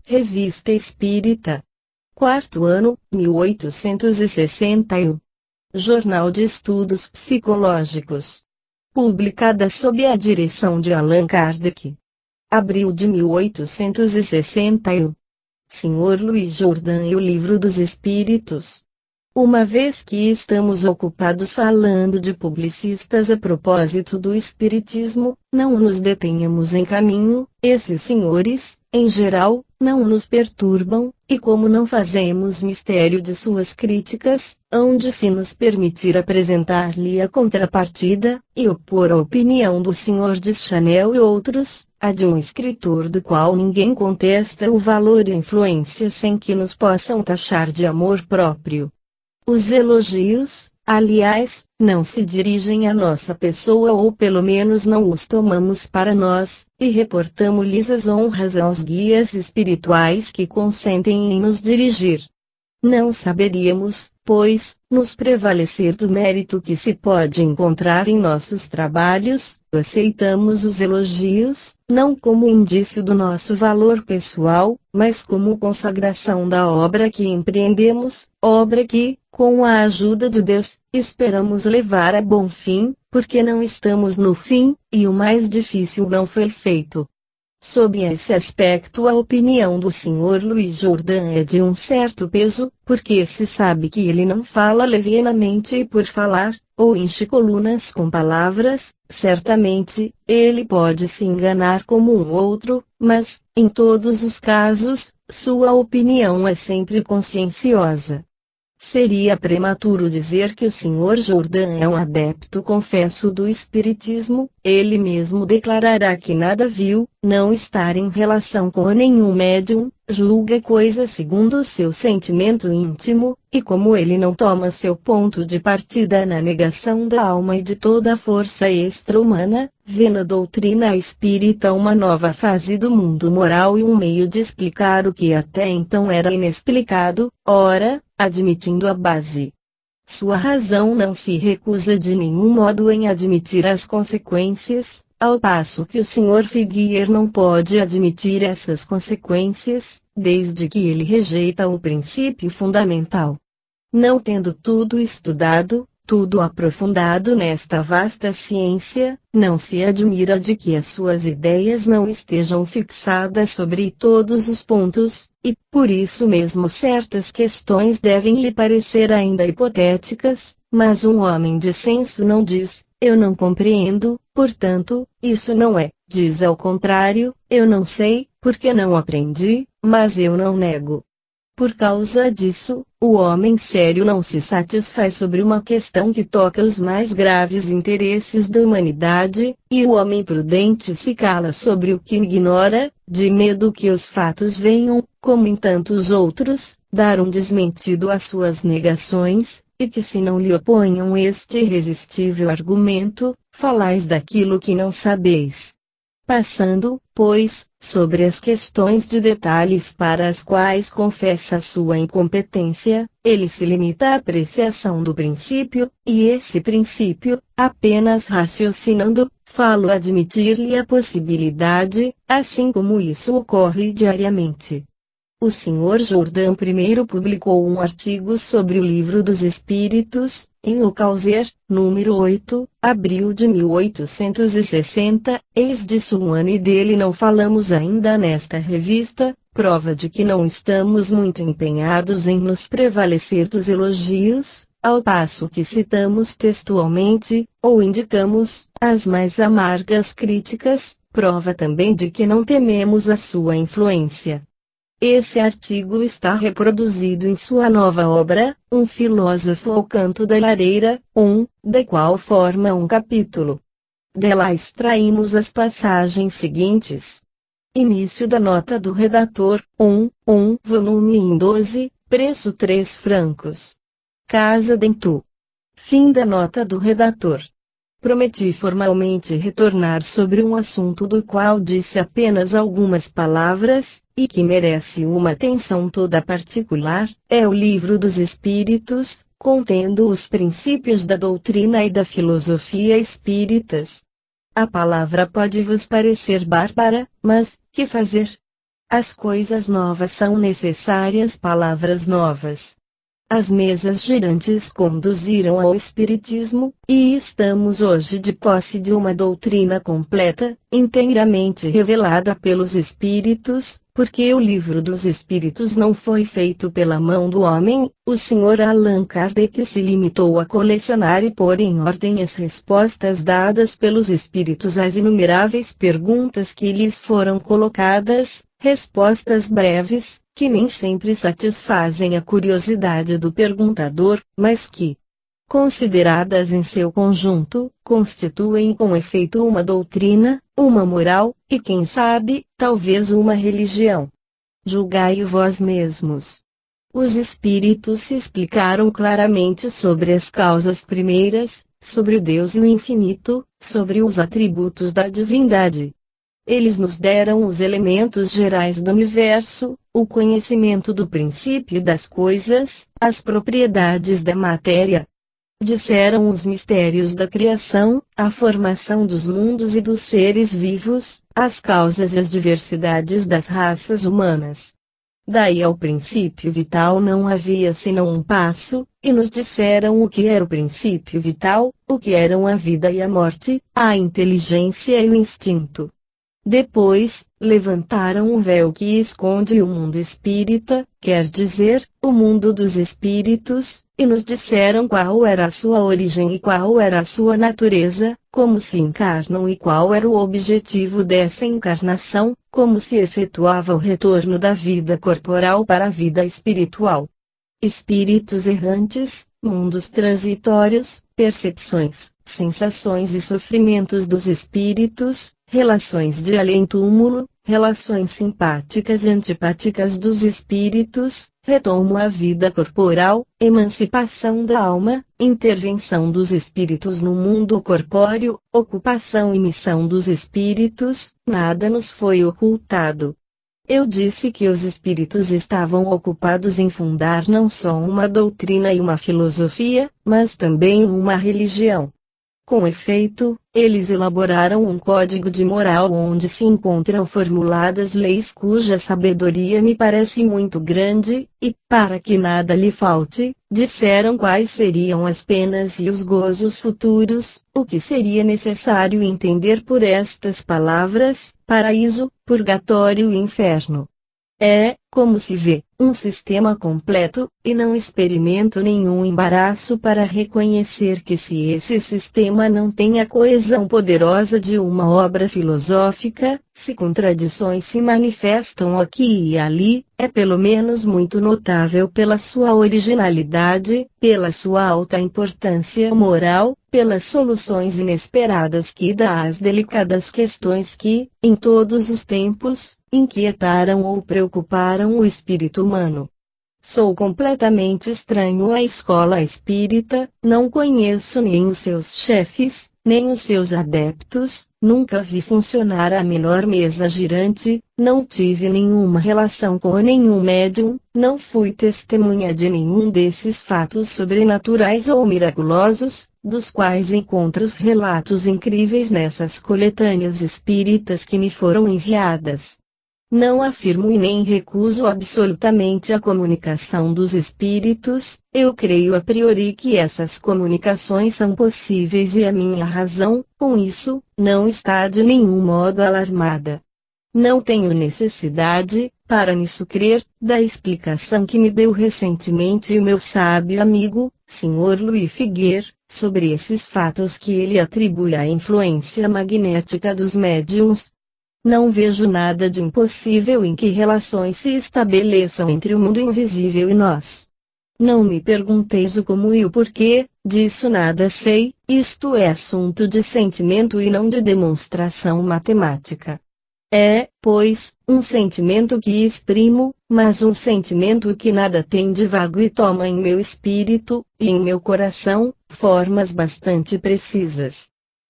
Revista Espírita. Quarto ano, 1861. Jornal de Estudos Psicológicos. Publicada sob a direção de Allan Kardec. Abril de 1861. Sr. Luiz Jordan e o Livro dos Espíritos. Uma vez que estamos ocupados falando de publicistas a propósito do Espiritismo, não nos detenhamos em caminho. Esses senhores, em geral, não nos perturbam, e como não fazemos mistério de suas críticas, hão de se nos permitir apresentar-lhe a contrapartida, e opor a opinião do Sr. de Chanel e outros, a de um escritor do qual ninguém contesta o valor e influência sem que nos possam taxar de amor próprio. Os elogios, aliás, não se dirigem à nossa pessoa ou pelo menos não os tomamos para nós, e reportamo-lhes as honras aos guias espirituais que consentem em nos dirigir. Não saberíamos, pois, nos prevalecer do mérito que se pode encontrar em nossos trabalhos. Aceitamos os elogios, não como indício do nosso valor pessoal, mas como consagração da obra que empreendemos, obra que, com a ajuda de Deus, esperamos levar a bom fim, porque não estamos no fim, e o mais difícil não foi feito. Sob esse aspecto, a opinião do Sr. Luiz Jordan é de um certo peso, porque se sabe que ele não fala levianamente por falar, ou enche colunas com palavras. Certamente, ele pode se enganar como um outro, mas, em todos os casos, sua opinião é sempre conscienciosa. Seria prematuro dizer que o Sr. Jordan é um adepto confesso do Espiritismo. Ele mesmo declarará que nada viu, não estar em relação com nenhum médium, julga coisas segundo o seu sentimento íntimo, e como ele não toma seu ponto de partida na negação da alma e de toda a força extra-humana, vê na doutrina espírita uma nova fase do mundo moral e um meio de explicar o que até então era inexplicado, ora, admitindo a base. Sua razão não se recusa de nenhum modo em admitir as consequências, ao passo que o Sr. Figuier não pode admitir essas consequências, desde que ele rejeita o princípio fundamental. Não tendo tudo estudado, tudo aprofundado nesta vasta ciência, não se admira de que as suas ideias não estejam fixadas sobre todos os pontos, e, por isso mesmo certas questões devem lhe parecer ainda hipotéticas, mas um homem de senso não diz, eu não compreendo, portanto, isso não é, diz ao contrário, eu não sei, porque não aprendi, mas eu não nego. Por causa disso, o homem sério não se satisfaz sobre uma questão que toca os mais graves interesses da humanidade, e o homem prudente se cala sobre o que ignora, de medo que os fatos venham, como em tantos outros, dar um desmentido às suas negações, e que se não lhe oponham este irresistível argumento, falais daquilo que não sabeis. Passando, pois, sobre as questões de detalhes para as quais confessa sua incompetência, ele se limita à apreciação do princípio, e esse princípio, apenas raciocinando, falo admitir-lhe a possibilidade, assim como isso ocorre diariamente. O Sr. Jordan primeiro publicou um artigo sobre o Livro dos Espíritos, em O Causer, número 8, abril de 1860, eis disso um ano e dele não falamos ainda nesta revista, prova de que não estamos muito empenhados em nos prevalecer dos elogios, ao passo que citamos textualmente, ou indicamos, as mais amargas críticas, prova também de que não tememos a sua influência. Esse artigo está reproduzido em sua nova obra, Um Filósofo ao Canto da Lareira, da qual forma um capítulo. Dela extraímos as passagens seguintes. Início da nota do redator, volume em 12, preço 3 francos. Casa Dentu. Fim da nota do redator. Prometi formalmente retornar sobre um assunto do qual disse apenas algumas palavras, e que merece uma atenção toda particular, é o Livro dos Espíritos, contendo os princípios da doutrina e da filosofia espíritas. A palavra pode vos parecer bárbara, mas, que fazer? As coisas novas são necessárias palavras novas. As mesas girantes conduziram ao Espiritismo, e estamos hoje de posse de uma doutrina completa, inteiramente revelada pelos Espíritos, porque o Livro dos Espíritos não foi feito pela mão do homem. O Sr. Allan Kardec se limitou a colecionar e pôr em ordem as respostas dadas pelos Espíritos às inumeráveis perguntas que lhes foram colocadas, respostas breves, que nem sempre satisfazem a curiosidade do perguntador, mas que, consideradas em seu conjunto, constituem com efeito uma doutrina, uma moral, e quem sabe, talvez uma religião. Julgai vós mesmos. Os Espíritos se explicaram claramente sobre as causas primeiras, sobre o Deus e o infinito, sobre os atributos da divindade. Eles nos deram os elementos gerais do universo, o conhecimento do princípio das coisas, as propriedades da matéria. Disseram os mistérios da criação, a formação dos mundos e dos seres vivos, as causas e as diversidades das raças humanas. Daí ao princípio vital não havia senão um passo, e nos disseram o que era o princípio vital, o que eram a vida e a morte, a inteligência e o instinto. Depois, levantaram o véu que esconde o mundo espírita, quer dizer, o mundo dos espíritos, e nos disseram qual era a sua origem e qual era a sua natureza, como se encarnam e qual era o objetivo dessa encarnação, como se efetuava o retorno da vida corporal para a vida espiritual. Espíritos errantes, mundos transitórios, percepções, sensações e sofrimentos dos espíritos, relações de além-túmulo, relações simpáticas e antipáticas dos espíritos, retomo à vida corporal, emancipação da alma, intervenção dos espíritos no mundo corpóreo, ocupação e missão dos espíritos, nada nos foi ocultado. Eu disse que os espíritos estavam ocupados em fundar não só uma doutrina e uma filosofia, mas também uma religião. Com efeito, eles elaboraram um código de moral onde se encontram formuladas leis cuja sabedoria me parece muito grande, e, para que nada lhe falte, disseram quais seriam as penas e os gozos futuros, o que seria necessário entender por estas palavras: paraíso, purgatório e inferno. É, como se vê, um sistema completo, e não experimento nenhum embaraço para reconhecer que se esse sistema não tem a coesão poderosa de uma obra filosófica, se contradições se manifestam aqui e ali, é pelo menos muito notável pela sua originalidade, pela sua alta importância moral, pelas soluções inesperadas que dá às delicadas questões que, em todos os tempos, inquietaram ou preocuparam o espírito humano. Sou completamente estranho à escola espírita, não conheço nem os seus chefes, nem os seus adeptos, nunca vi funcionar a menor mesa girante, não tive nenhuma relação com nenhum médium, não fui testemunha de nenhum desses fatos sobrenaturais ou miraculosos, dos quais encontro os relatos incríveis nessas coletâneas espíritas que me foram enviadas. Não afirmo e nem recuso absolutamente a comunicação dos espíritos, eu creio a priori que essas comunicações são possíveis e a minha razão, com isso, não está de nenhum modo alarmada. Não tenho necessidade, para nisso crer, da explicação que me deu recentemente o meu sábio amigo, Sr. Louis Figueiredo, sobre esses fatos que ele atribui à influência magnética dos médiuns. Não vejo nada de impossível em que relações se estabeleçam entre o mundo invisível e nós. Não me pergunteis o como e o porquê, disso nada sei, isto é assunto de sentimento e não de demonstração matemática. É, pois, um sentimento que exprimo, mas um sentimento que nada tem de vago e toma em meu espírito, e em meu coração, formas bastante precisas.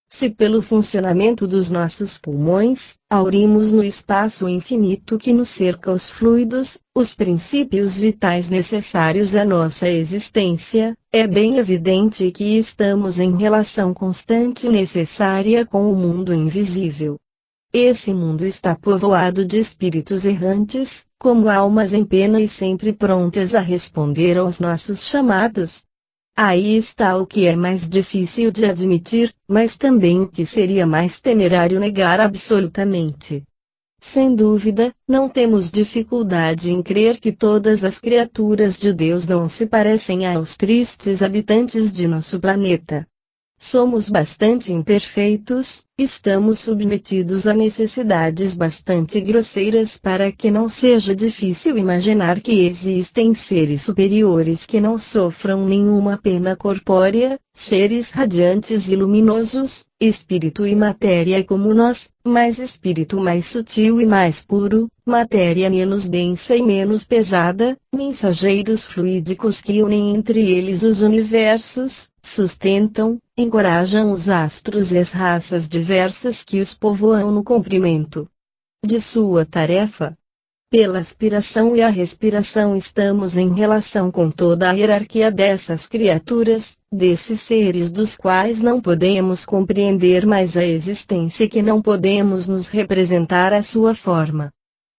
Se pelo funcionamento dos nossos pulmões, aurimos no espaço infinito que nos cerca os fluidos, os princípios vitais necessários à nossa existência, é bem evidente que estamos em relação constante e necessária com o mundo invisível. Esse mundo está povoado de espíritos errantes, como almas em pena e sempre prontas a responder aos nossos chamados. Aí está o que é mais difícil de admitir, mas também o que seria mais temerário negar absolutamente. Sem dúvida, não temos dificuldade em crer que todas as criaturas de Deus não se parecem aos tristes habitantes de nosso planeta. Somos bastante imperfeitos, estamos submetidos a necessidades bastante grosseiras para que não seja difícil imaginar que existem seres superiores que não sofram nenhuma pena corpórea, seres radiantes e luminosos, espírito e matéria como nós, mas espírito mais sutil e mais puro, matéria menos densa e menos pesada, mensageiros fluídicos que unem entre eles os universos, sustentam, encorajam os astros e as raças diversas que os povoam no cumprimento de sua tarefa. Pela aspiração e a respiração estamos em relação com toda a hierarquia dessas criaturas, desses seres dos quais não podemos compreender mais a existência e que não podemos nos representar a sua forma.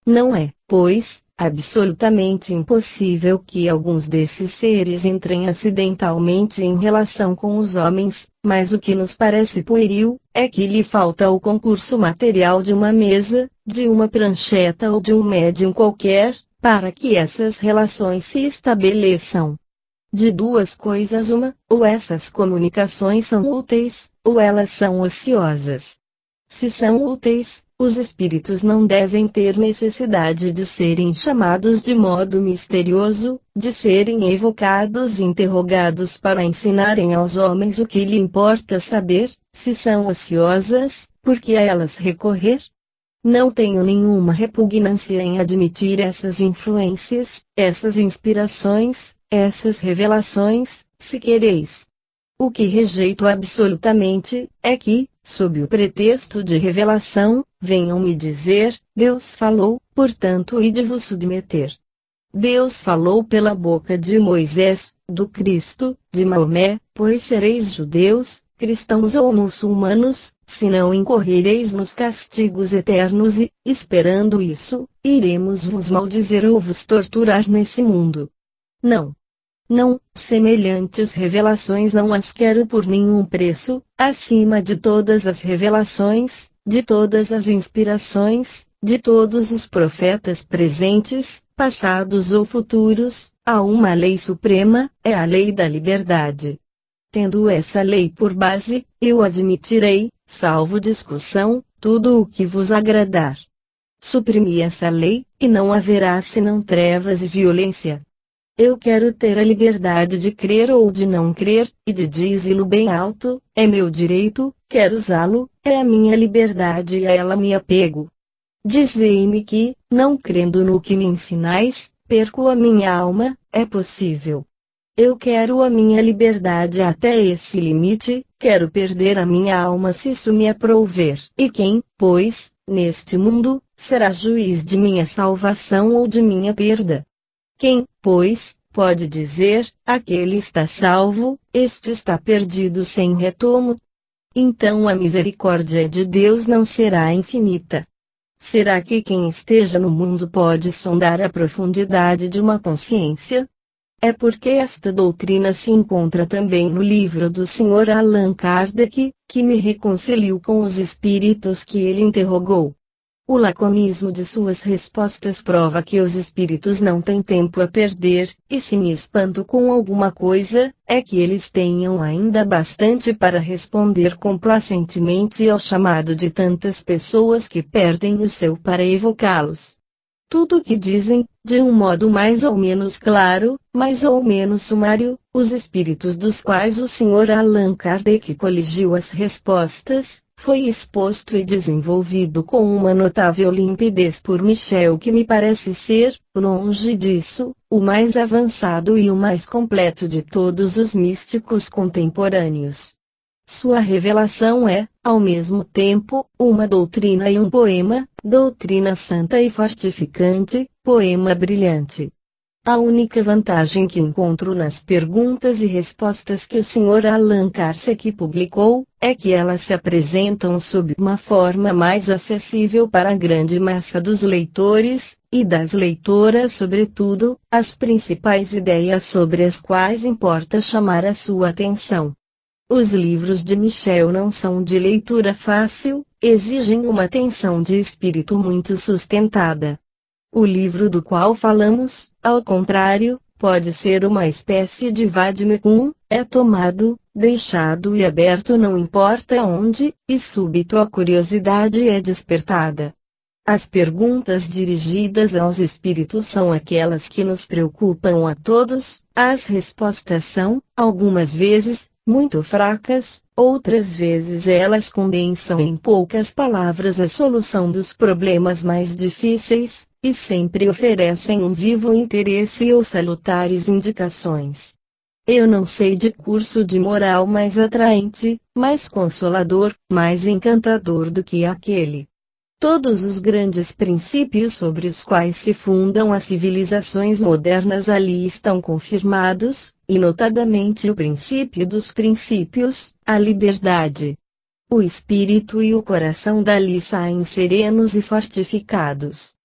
Não é, pois, absolutamente impossível que alguns desses seres entrem acidentalmente em relação com os homens, mas o que nos parece pueril, é que lhe falta o concurso material de uma mesa, de uma prancheta ou de um médium qualquer, para que essas relações se estabeleçam. De duas coisas uma, ou essas comunicações são úteis, ou elas são ociosas. Se são úteis, os espíritos não devem ter necessidade de serem chamados de modo misterioso, de serem evocados e interrogados para ensinarem aos homens o que lhe importa saber. Se são ociosas, por que a elas recorrer? Não tenho nenhuma repugnância em admitir essas influências, essas inspirações, essas revelações, se quereis. O que rejeito absolutamente, é que, sob o pretexto de revelação, venham me dizer, Deus falou, portanto ide vos submeter. Deus falou pela boca de Moisés, do Cristo, de Maomé, pois sereis judeus, cristãos ou muçulmanos, se não incorrereis nos castigos eternos e, esperando isso, iremos vos maldizer ou vos torturar nesse mundo. Não. Não, semelhantes revelações não as quero por nenhum preço, acima de todas as revelações, de todas as inspirações, de todos os profetas presentes, passados ou futuros, há uma lei suprema, é a lei da liberdade. Tendo essa lei por base, eu admitirei, salvo discussão, tudo o que vos agradar. Suprimi essa lei, e não haverá senão trevas e violência. Eu quero ter a liberdade de crer ou de não crer, e de dizê-lo bem alto, é meu direito, quero usá-lo, é a minha liberdade e a ela me apego. Dizei-me que, não crendo no que me ensinais, perco a minha alma, é possível. Eu quero a minha liberdade até esse limite, quero perder a minha alma se isso me aprouver. E quem, pois, neste mundo, será juiz de minha salvação ou de minha perda? Quem, pois, pode dizer, aquele está salvo, este está perdido sem retorno? Então a misericórdia de Deus não será infinita. Será que quem esteja no mundo pode sondar a profundidade de uma consciência? É porque esta doutrina se encontra também no livro do Sr. Allan Kardec, que me reconciliou com os espíritos que ele interrogou. O laconismo de suas respostas prova que os espíritos não têm tempo a perder, e se me espanto com alguma coisa, é que eles tenham ainda bastante para responder complacentemente ao chamado de tantas pessoas que perdem o seu para evocá-los. Tudo o que dizem, de um modo mais ou menos claro, mais ou menos sumário, os espíritos dos quais o Sr. Allan Kardec coligiu as respostas, foi exposto e desenvolvido com uma notável limpidez por Michel, que me parece ser, longe disso, o mais avançado e o mais completo de todos os místicos contemporâneos. Sua revelação é, ao mesmo tempo, uma doutrina e um poema, doutrina santa e fortificante, poema brilhante. A única vantagem que encontro nas perguntas e respostas que o Sr. Allan Kardec publicou, é que elas se apresentam sob uma forma mais acessível para a grande massa dos leitores, e das leitoras sobretudo, as principais ideias sobre as quais importa chamar a sua atenção. Os livros de Michel não são de leitura fácil, exigem uma atenção de espírito muito sustentada. O livro do qual falamos, ao contrário, pode ser uma espécie de vade-mecum, é tomado, deixado e aberto não importa onde, e súbito a curiosidade é despertada. As perguntas dirigidas aos espíritos são aquelas que nos preocupam a todos, as respostas são, algumas vezes, muito fracas, outras vezes elas condensam em poucas palavras a solução dos problemas mais difíceis, e sempre oferecem um vivo interesse ou salutares indicações. Eu não sei de curso de moral mais atraente, mais consolador, mais encantador do que aquele. Todos os grandes princípios sobre os quais se fundam as civilizações modernas ali estão confirmados, e notadamente o princípio dos princípios, a liberdade. O espírito e o coração dali saem serenos e fortificados.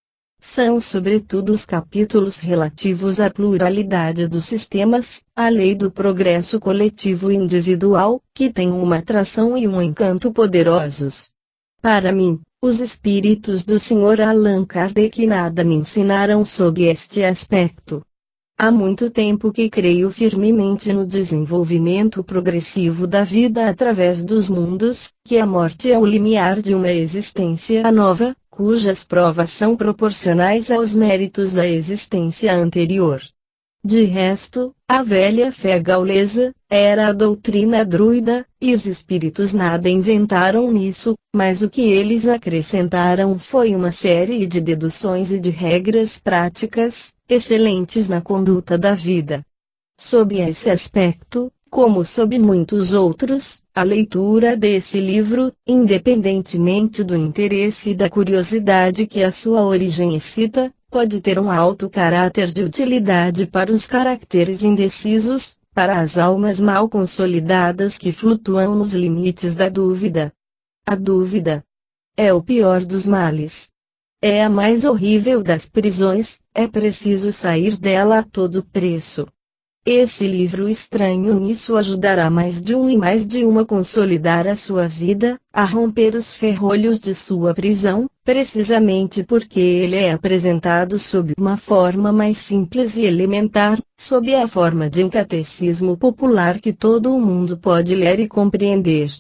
São sobretudo os capítulos relativos à pluralidade dos sistemas, à lei do progresso coletivo e individual, que têm uma atração e um encanto poderosos. Para mim, os espíritos do Sr. Allan Kardec nada me ensinaram sob este aspecto. Há muito tempo que creio firmemente no desenvolvimento progressivo da vida através dos mundos, que a morte é o limiar de uma existência nova, cujas provas são proporcionais aos méritos da existência anterior. De resto, a velha fé gaulesa era a doutrina druida, e os espíritos nada inventaram nisso, mas o que eles acrescentaram foi uma série de deduções e de regras práticas, excelentes na conduta da vida. Sob esse aspecto, como sob muitos outros, a leitura desse livro, independentemente do interesse e da curiosidade que a sua origem excita, pode ter um alto caráter de utilidade para os caracteres indecisos, para as almas mal consolidadas que flutuam nos limites da dúvida. A dúvida é o pior dos males. É a mais horrível das prisões, é preciso sair dela a todo preço. Esse livro estranho nisso ajudará mais de um e mais de uma a consolidar a sua vida, a romper os ferrolhos de sua prisão, precisamente porque ele é apresentado sob uma forma mais simples e elementar, sob a forma de um catecismo popular que todo o mundo pode ler e compreender.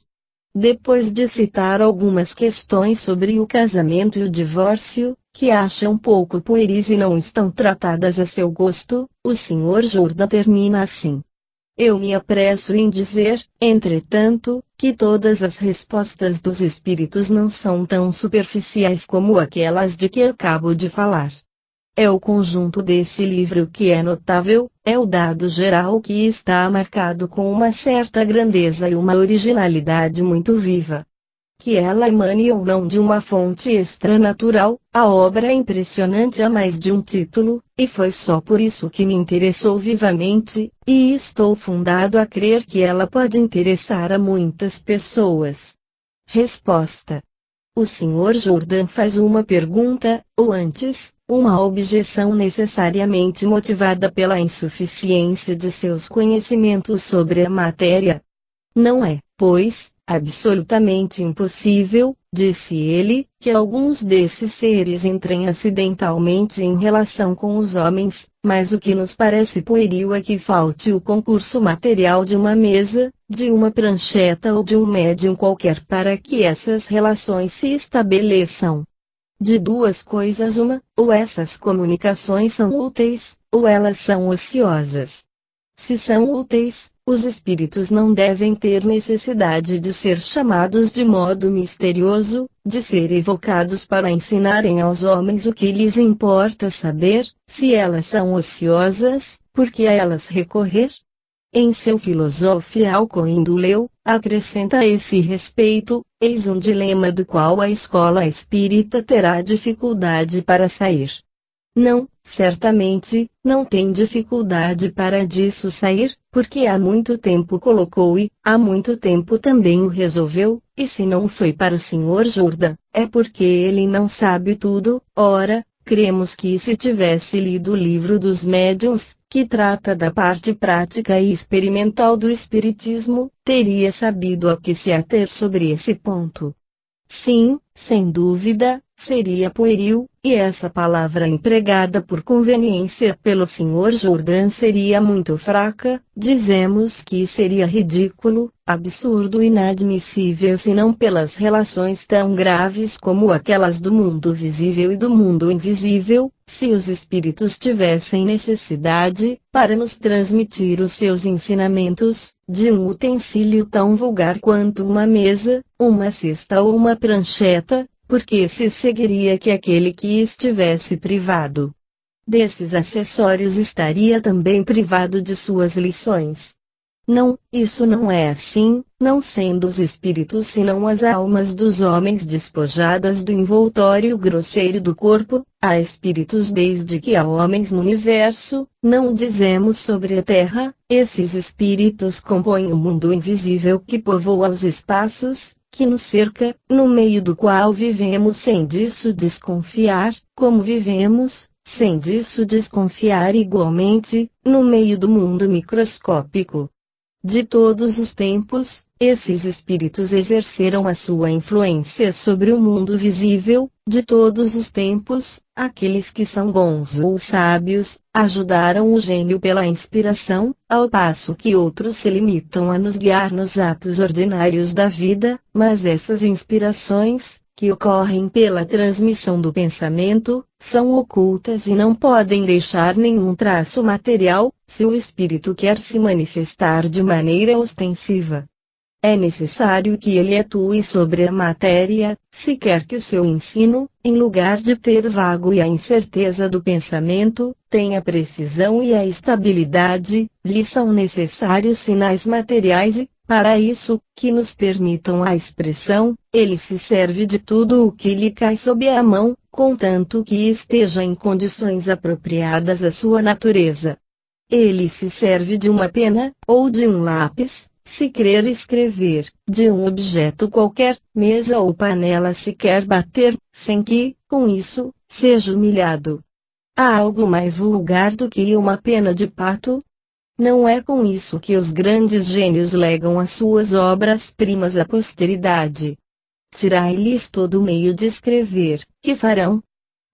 Depois de citar algumas questões sobre o casamento e o divórcio, que acha um pouco pueris e não estão tratadas a seu gosto, o Sr. Jourdan termina assim. Eu me apresso em dizer, entretanto, que todas as respostas dos espíritos não são tão superficiais como aquelas de que acabo de falar. É o conjunto desse livro que é notável, é o dado geral que está marcado com uma certa grandeza e uma originalidade muito viva. Que ela emane ou não de uma fonte extranatural, a obra é impressionante a mais de um título, e foi só por isso que me interessou vivamente, e estou fundado a crer que ela pode interessar a muitas pessoas. Resposta: o Sr. Jourdan faz uma pergunta, ou antes, uma objeção necessariamente motivada pela insuficiência de seus conhecimentos sobre a matéria. Não é, pois, absolutamente impossível, disse ele, que alguns desses seres entrem acidentalmente em relação com os homens, mas o que nos parece pueril é que falte o concurso material de uma mesa, de uma prancheta ou de um médium qualquer para que essas relações se estabeleçam. De duas coisas uma, ou essas comunicações são úteis, ou elas são ociosas. Se são úteis, os espíritos não devem ter necessidade de ser chamados de modo misterioso, de ser evocados para ensinarem aos homens o que lhes importa saber. Se elas são ociosas, por que a elas recorrer? Em seu Filosofial com Induleu, acrescenta a esse respeito, eis um dilema do qual a escola espírita terá dificuldade para sair. Não, certamente, não tem dificuldade para disso sair, porque há muito tempo colocou e, há muito tempo também o resolveu, e se não foi para o Sr. Jordan, é porque ele não sabe tudo. Ora, cremos que se tivesse lido o livro dos médiuns, que trata da parte prática e experimental do espiritismo, teria sabido a que se ater sobre esse ponto. Sim, sem dúvida, seria pueril, e essa palavra empregada por conveniência pelo Sr. Jordan seria muito fraca. Dizemos que seria ridículo, absurdo e inadmissível senão pelas relações tão graves como aquelas do mundo visível e do mundo invisível, se os espíritos tivessem necessidade, para nos transmitir os seus ensinamentos, de um utensílio tão vulgar quanto uma mesa, uma cesta ou uma prancheta, porque se seguiria que aquele que estivesse privado desses acessórios estaria também privado de suas lições. Não, isso não é assim, não sendo os espíritos senão as almas dos homens despojadas do envoltório grosseiro do corpo. Há espíritos desde que há homens no universo, não dizemos sobre a terra. Esses espíritos compõem o mundo invisível que povoa os espaços que nos cerca, no meio do qual vivemos sem disso desconfiar, como vivemos, sem disso desconfiar igualmente, no meio do mundo microscópico. De todos os tempos, esses espíritos exerceram a sua influência sobre o mundo visível. De todos os tempos, aqueles que são bons ou sábios, ajudaram o gênio pela inspiração, ao passo que outros se limitam a nos guiar nos atos ordinários da vida, mas essas inspirações, que ocorrem pela transmissão do pensamento, são ocultas e não podem deixar nenhum traço material, se o espírito quer se manifestar de maneira ostensiva. É necessário que ele atue sobre a matéria, se quer que o seu ensino, em lugar de ter vago e a incerteza do pensamento, tenha precisão e a estabilidade. Lhe são necessários sinais materiais e, para isso, que nos permitam a expressão. Ele se serve de tudo o que lhe cai sob a mão, contanto que esteja em condições apropriadas à sua natureza. Ele se serve de uma pena, ou de um lápis, se querer escrever, de um objeto qualquer, mesa ou panela se quer bater, sem que, com isso, seja humilhado. Há algo mais vulgar do que uma pena de pato? Não é com isso que os grandes gênios legam as suas obras-primas à posteridade. Tirai-lhes todo o meio de escrever, que farão?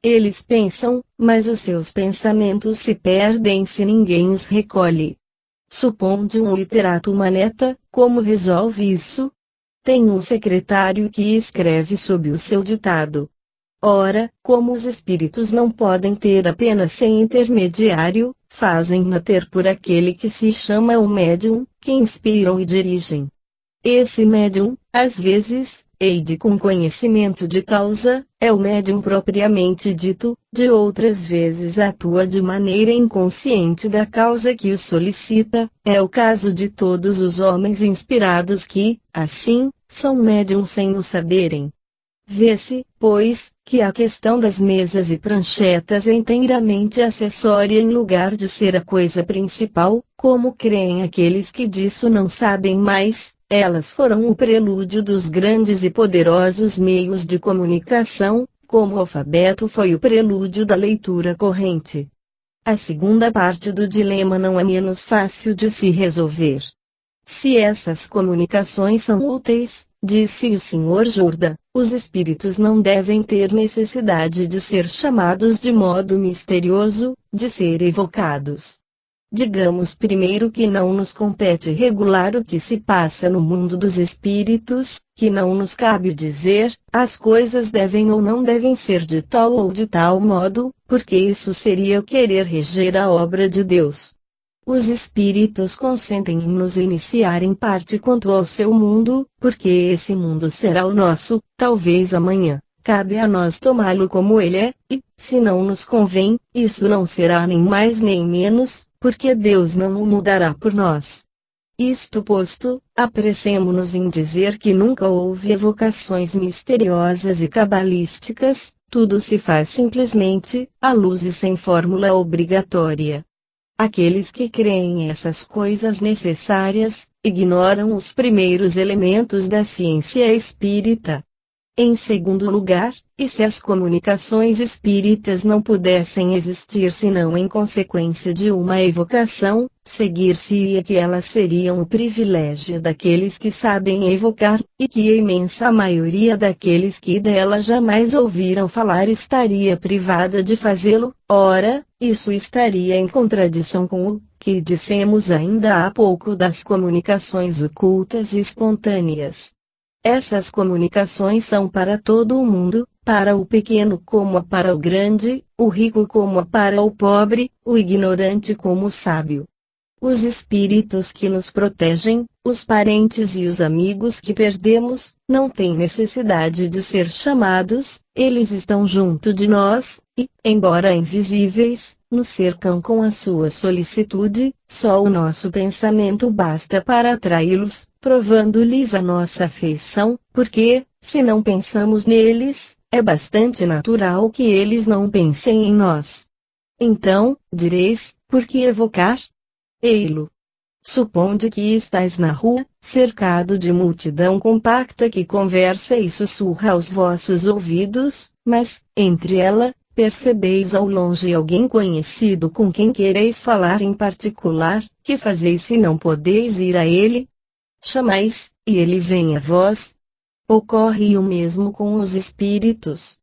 Eles pensam, mas os seus pensamentos se perdem se ninguém os recolhe. Suponde um literato uma neta, como resolve isso? Tem um secretário que escreve sob o seu ditado. Ora, como os espíritos não podem ter apenas sem intermediário, fazem-na ter por aquele que se chama o médium, que inspiram e dirigem. Esse médium, às vezes, eide com conhecimento de causa, é o médium propriamente dito, de outras vezes atua de maneira inconsciente da causa que o solicita. É o caso de todos os homens inspirados que, assim, são médiums sem o saberem. Vê-se, pois, que a questão das mesas e pranchetas é inteiramente acessória em lugar de ser a coisa principal, como creem aqueles que disso não sabem mais. Elas foram o prelúdio dos grandes e poderosos meios de comunicação, como o alfabeto foi o prelúdio da leitura corrente. A segunda parte do dilema não é menos fácil de se resolver. Se essas comunicações são úteis, disse o Sr. Jordan, os espíritos não devem ter necessidade de ser chamados de modo misterioso, de ser evocados. Digamos primeiro que não nos compete regular o que se passa no mundo dos espíritos, que não nos cabe dizer, as coisas devem ou não devem ser de tal ou de tal modo, porque isso seria querer reger a obra de Deus. Os espíritos consentem em nos iniciar em parte quanto ao seu mundo, porque esse mundo será o nosso, talvez amanhã. Cabe a nós tomá-lo como ele é, e, se não nos convém, isso não será nem mais nem menos, porque Deus não o mudará por nós. Isto posto, apressemo-nos em dizer que nunca houve evocações misteriosas e cabalísticas, Tudo se faz simplesmente, à luz e sem fórmula obrigatória. Aqueles que creem essas coisas necessárias, ignoram os primeiros elementos da ciência espírita. Em segundo lugar, e se as comunicações espíritas não pudessem existir senão em consequência de uma evocação, seguir-se-ia que elas seriam o privilégio daqueles que sabem evocar, e que a imensa maioria daqueles que delas jamais ouviram falar estaria privada de fazê-lo. Ora, isso estaria em contradição com o que dissemos ainda há pouco das comunicações ocultas e espontâneas. Essas comunicações são para todo o mundo, para o pequeno como para o grande, o rico como para o pobre, o ignorante como o sábio. Os espíritos que nos protegem, os parentes e os amigos que perdemos, não têm necessidade de ser chamados, eles estão junto de nós, e, embora invisíveis, nos cercam com a sua solicitude. Só o nosso pensamento basta para atraí-los, provando-lhes a nossa afeição, porque, se não pensamos neles, é bastante natural que eles não pensem em nós. Então, direis, por que evocar? Ei-lo. Suponde que estais na rua, cercado de multidão compacta que conversa e sussurra aos vossos ouvidos, mas, entre ela, percebeis ao longe alguém conhecido com quem quereis falar em particular. Que fazeis se não podeis ir a ele? Chamais, e ele vem a vós. Ocorre o mesmo com os espíritos.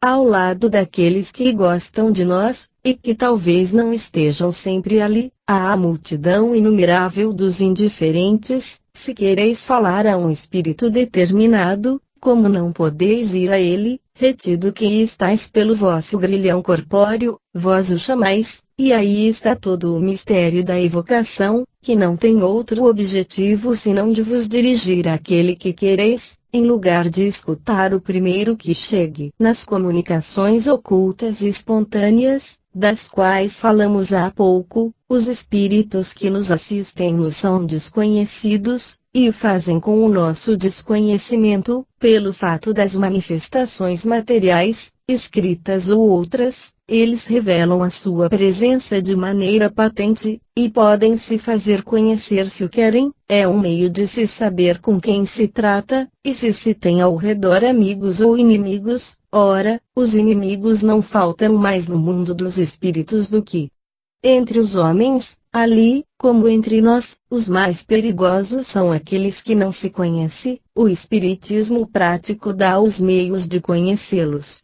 Ao lado daqueles que gostam de nós, e que talvez não estejam sempre ali, há a multidão inumerável dos indiferentes. Se quereis falar a um espírito determinado, como não podeis ir a ele, retido que estáis pelo vosso grilhão corpóreo, vós o chamais, e aí está todo o mistério da evocação, que não tem outro objetivo senão de vos dirigir àquele que quereis, em lugar de escutar o primeiro que chegue. Nas comunicações ocultas e espontâneas, das quais falamos há pouco, os espíritos que nos assistem nos são desconhecidos, e o fazem com o nosso desconhecimento, pelo fato das manifestações materiais, escritas ou outras. Eles revelam a sua presença de maneira patente, e podem se fazer conhecer se o querem. É um meio de se saber com quem se trata, e se tem ao redor amigos ou inimigos. Ora, os inimigos não faltam mais no mundo dos espíritos do que entre os homens. Ali, como entre nós, os mais perigosos são aqueles que não se conhecem. O espiritismo prático dá os meios de conhecê-los.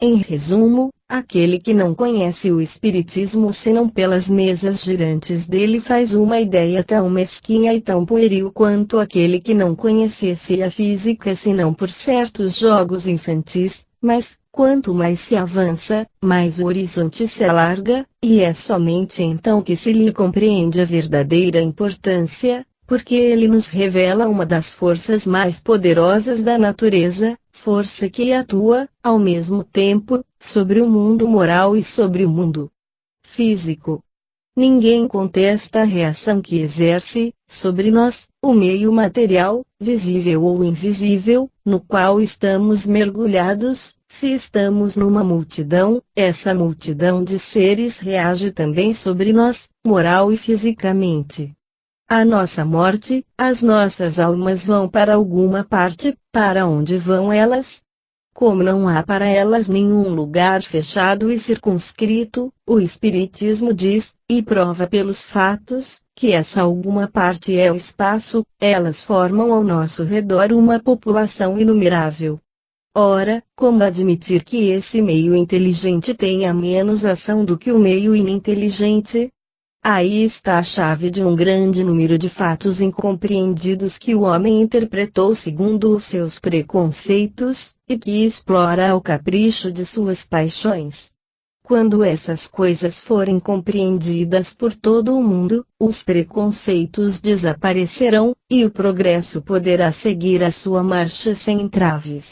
Em resumo, aquele que não conhece o espiritismo senão pelas mesas girantes dele faz uma ideia tão mesquinha e tão pueril quanto aquele que não conhecesse a física senão por certos jogos infantis. Mas, quanto mais se avança, mais o horizonte se alarga, e é somente então que se lhe compreende a verdadeira importância, porque ele nos revela uma das forças mais poderosas da natureza, força que atua, ao mesmo tempo, sobre o mundo moral e sobre o mundo físico. Ninguém contesta a reação que exerce, sobre nós, o meio material, visível ou invisível, no qual estamos mergulhados. Se estamos numa multidão, essa multidão de seres reage também sobre nós, moral e fisicamente. À nossa morte, as nossas almas vão para alguma parte. Para onde vão elas? Como não há para elas nenhum lugar fechado e circunscrito, o Espiritismo diz, e prova pelos fatos, que essa alguma parte é o espaço. Elas formam ao nosso redor uma população inumerável. Ora, como admitir que esse meio inteligente tenha menos ação do que o meio ininteligente? Aí está a chave de um grande número de fatos incompreendidos que o homem interpretou segundo os seus preconceitos, e que explora ao capricho de suas paixões. Quando essas coisas forem compreendidas por todo o mundo, os preconceitos desaparecerão, e o progresso poderá seguir a sua marcha sem entraves.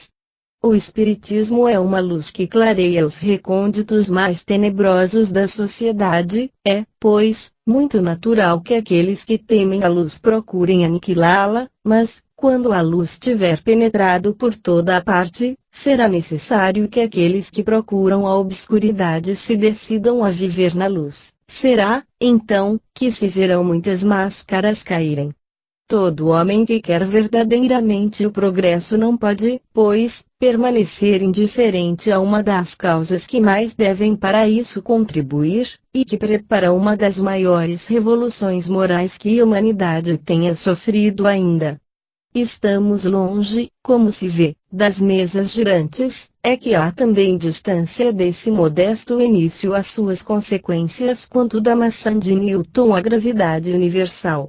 O Espiritismo é uma luz que clareia os recônditos mais tenebrosos da sociedade. É, pois, muito natural que aqueles que temem a luz procurem aniquilá-la, mas, Quando a luz tiver penetrado por toda a parte, será necessário que aqueles que procuram a obscuridade se decidam a viver na luz. Será, então, que se verão muitas máscaras caírem. Todo homem que quer verdadeiramente o progresso não pode, pois, permanecer indiferente a uma das causas que mais devem para isso contribuir, e que prepara uma das maiores revoluções morais que a humanidade tenha sofrido ainda. Estamos longe, como se vê, das mesas girantes, é que há também distância desse modesto início às suas consequências quanto da maçã de Newton à gravidade universal.